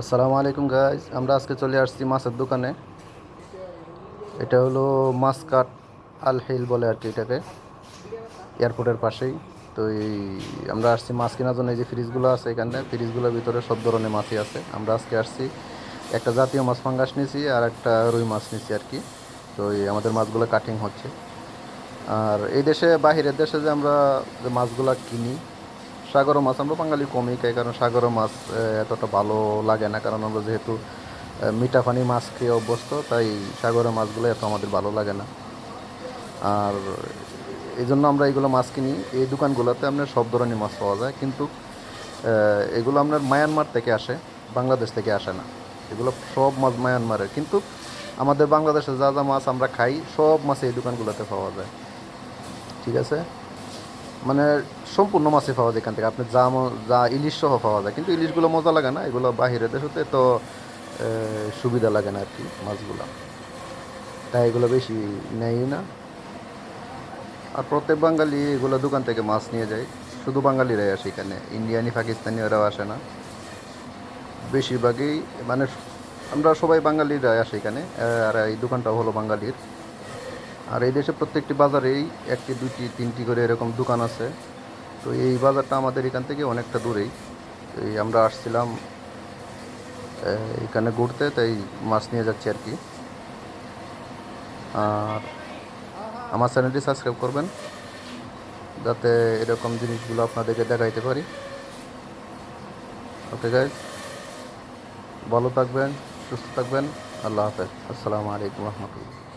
আসসালামু আলাইকুম গাইজ, আমরা আজকে চলে আসছি মাছের দোকানে। এটা হলো মাসকাট আল হিল বলে আর কি এটাকে, এয়ারপোর্টের পাশেই। তো আমরা আসছি মাছ কেনার জন্য। এই যে ফ্রিজগুলো আছে এখানে, ফ্রিজগুলোর ভিতরে সব ধরনের মাছই আছে। আমরা আজকে আসছি, একটা জাতীয় মাছ পাঙ্গাস নিয়েছি আর একটা রুই মাছ নিয়েছি আর কি। তো আমাদের মাছগুলো কাটিং হচ্ছে। আর এই দেশে, বাহিরের দেশে যে আমরা যে মাছগুলো কিনি, সাগর মাছ আমরা বাঙালি কমই খাই, কারণ সাগর মাছ এতটা ভালো লাগে না, কারণ আমরা যেহেতু মিঠা পানি মাছ খেয়ে অভ্যস্ত, তাই সাগরের মাছগুলো এত আমাদের ভালো লাগে না। আর এই জন্য আমরা এইগুলো মাছ কিনি। এই দোকানগুলোতে আপনার সব ধরনের মাছ পাওয়া যায়, কিন্তু এগুলো আপনার মায়ানমার থেকে আসে, বাংলাদেশ থেকে আসে না। এগুলো সব মাছ মায়ানমারের, কিন্তু আমাদের বাংলাদেশে যা যা মাছ আমরা খাই সব মাছ এই দোকানগুলোতে পাওয়া যায়। ঠিক আছে, মানে সম্পূর্ণ মাছই পাওয়া যায় এখান থেকে। আপনি যা ইলিশ সহ পাওয়া যায়, কিন্তু ইলিশগুলো মজা লাগে না, এগুলো বাহিরের দেশতে তো সুবিধা লাগে না আর কি মাছগুলো, তাই এগুলো বেশি নেয়ই না। আর প্রত্যেক বাঙালি এগুলো দোকান থেকে মাছ নিয়ে যায়। শুধু বাঙালিরাই আসে এখানে, ইন্ডিয়ানি পাকিস্তানি ওরাও আসে না বেশিরভাগই। মানে আমরা সবাই বাঙালিরাই আসে এখানে। আর এই দোকানটাও হলো বাঙালির। আর এই দেশে প্রত্যেকটি বাজারেই একটি, দুইটি, তিনটি করে এরকম দোকান আছে। তো এই বাজারটা আমাদের এখান থেকে অনেকটা দূরেই। এই আমরা আসছিলাম এখানে ঘুরতে, তাই মাছ নিয়ে যাচ্ছি আর কি। আর আমার চ্যানেলটি সাবস্ক্রাইব করবেন, যাতে এরকম জিনিসগুলো আপনাদেরকে দেখাইতে পারি। ওকে গাইজ, ভালো থাকবেন, সুস্থ থাকবেন। আল্লাহ হাফেজ। আসসালামু আলাইকুম রহমতুল্লাহ।